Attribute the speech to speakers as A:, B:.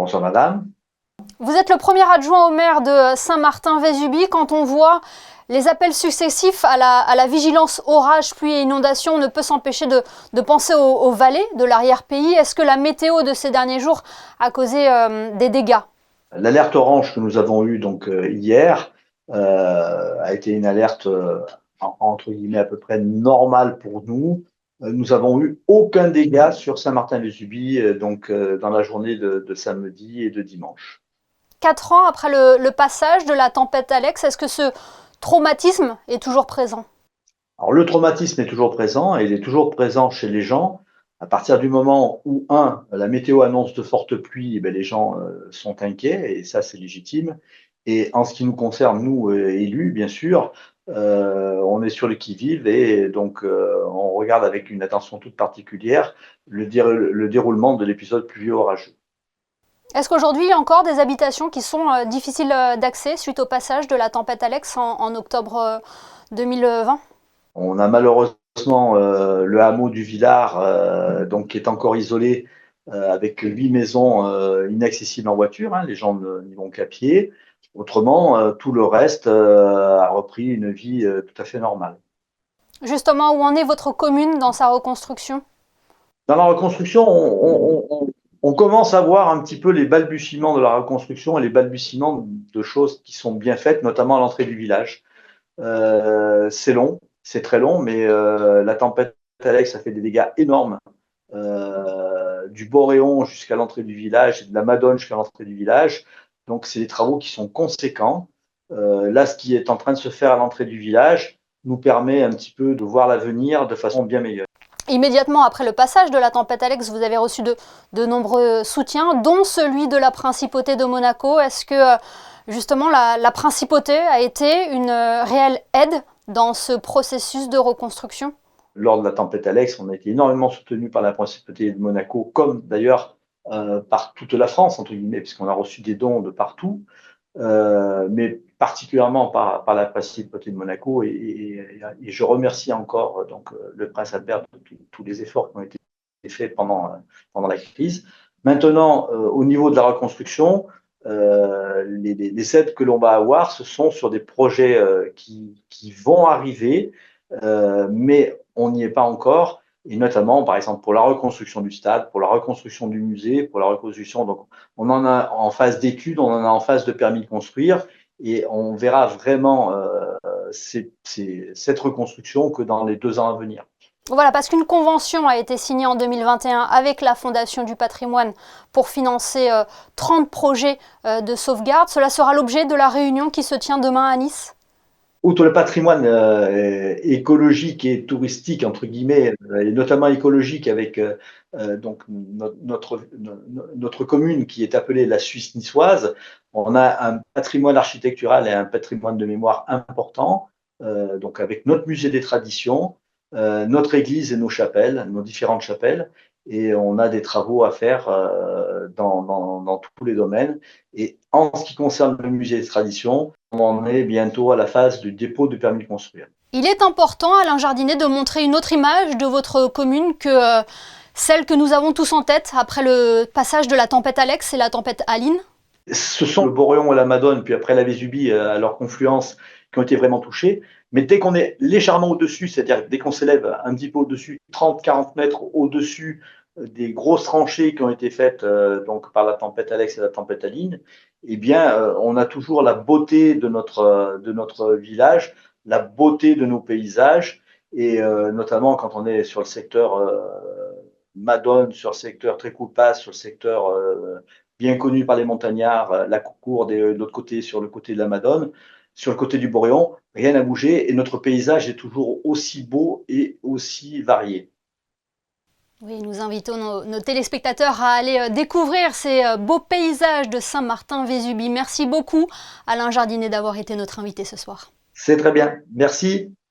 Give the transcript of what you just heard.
A: Bonsoir madame.
B: Vous êtes le premier adjoint au maire de Saint-Martin-Vésubie. Quand on voit les appels successifs à la vigilance orage, pluie et inondation, on ne peut s'empêcher de penser aux vallées de l'arrière-pays. Est-ce que la météo de ces derniers jours a causé des dégâts?
A: L'alerte orange que nous avons eue hier a été une alerte entre guillemets à peu près normale pour nous. Nous avons eu aucun dégât sur Saint-Martin-Vésubie dans la journée de samedi et de dimanche.
B: 4 ans après le passage de la tempête Alex, est-ce que ce traumatisme est toujours présent?
A: Alors le traumatisme est toujours présent et il est toujours présent chez les gens. À partir du moment où, la météo annonce de fortes pluies, eh bien, les gens sont inquiets et ça, c'est légitime. Et en ce qui nous concerne, nous, élus, bien sûr, on est sur le qui-vive et donc on regarde avec une attention toute particulière le déroulement de l'épisode pluvieux orageux.
B: Est-ce qu'aujourd'hui, il y a encore des habitations qui sont difficiles d'accès suite au passage de la tempête Alex en octobre 2020?
A: On a malheureusement le hameau du Villard, qui est encore isolé, avec 8 maisons inaccessibles en voiture, hein, les gens n'y vont qu'à pied. Autrement, tout le reste a repris une vie tout à fait normale.
B: Justement, où en est votre commune dans sa reconstruction?
A: Dans la reconstruction, on commence à voir un petit peu les balbutiements de la reconstruction et les balbutiements de choses qui sont bien faites, notamment à l'entrée du village. C'est long, c'est très long, mais la tempête Alex a fait des dégâts énormes, du Boréon jusqu'à l'entrée du village et de la Madone jusqu'à l'entrée du village. Donc, c'est des travaux qui sont conséquents. Là, ce qui est en train de se faire à l'entrée du village nous permet un petit peu de voir l'avenir de façon bien meilleure.
B: Immédiatement après le passage de la tempête Alex, vous avez reçu de nombreux soutiens, dont celui de la principauté de Monaco. Est-ce que justement la principauté a été une réelle aide dans ce processus de reconstruction?
A: Lors de la tempête Alex, on a été énormément soutenu par la principauté de Monaco, comme d'ailleurs par toute la France, entre guillemets, puisqu'on a reçu des dons de partout, mais particulièrement par la principauté de Monaco. Et je remercie encore le prince Albert de tous les efforts qui ont été faits pendant la crise. Maintenant, au niveau de la reconstruction, les aides que l'on va avoir, ce sont sur des projets qui vont arriver, mais on n'y est pas encore. Et notamment, par exemple, pour la reconstruction du stade, pour la reconstruction du musée, pour la reconstruction. Donc, on en a en phase d'études, on en a en phase de permis de construire, et on verra vraiment cette reconstruction que dans les 2 ans à venir.
B: Voilà, parce qu'une convention a été signée en 2021 avec la Fondation du patrimoine pour financer 30 projets de sauvegarde. Cela sera l'objet de la réunion qui se tient demain à Nice.
A: Outre le patrimoine écologique et touristique, entre guillemets, et notamment écologique avec notre commune qui est appelée la Suisse niçoise, on a un patrimoine architectural et un patrimoine de mémoire important, donc avec notre musée des traditions, notre église et nos chapelles, nos différentes chapelles, et on a des travaux à faire dans tous les domaines. Et en ce qui concerne le musée des traditions, on en est bientôt à la phase du dépôt de permis de construire.
B: Il est important, Alain Jardinet, de montrer une autre image de votre commune que celle que nous avons tous en tête après le passage de la tempête Alex et la tempête Aline.
A: Ce sont le Boréon et la Madone, puis après la Vésubie à leur confluence, qui ont été vraiment touchés. Mais dès qu'on est légèrement au-dessus, c'est-à-dire dès qu'on s'élève un petit peu au-dessus, 30-40 mètres au-dessus des grosses tranchées qui ont été faites par la tempête Alex et la tempête Aline, eh bien, on a toujours la beauté de notre village, la beauté de nos paysages, et notamment quand on est sur le secteur Madone, sur le secteur Trécoupas, sur le secteur bien connu par les montagnards, la Coucourde, et de l'autre côté, sur le côté de la Madone. Sur le côté du Boréon, rien n'a bougé et notre paysage est toujours aussi beau et aussi varié.
B: Oui, nous invitons nos téléspectateurs à aller découvrir ces beaux paysages de Saint-Martin-Vésubie. Merci beaucoup, Alain Jardinet, d'avoir été notre invité ce soir.
A: C'est très bien. Merci.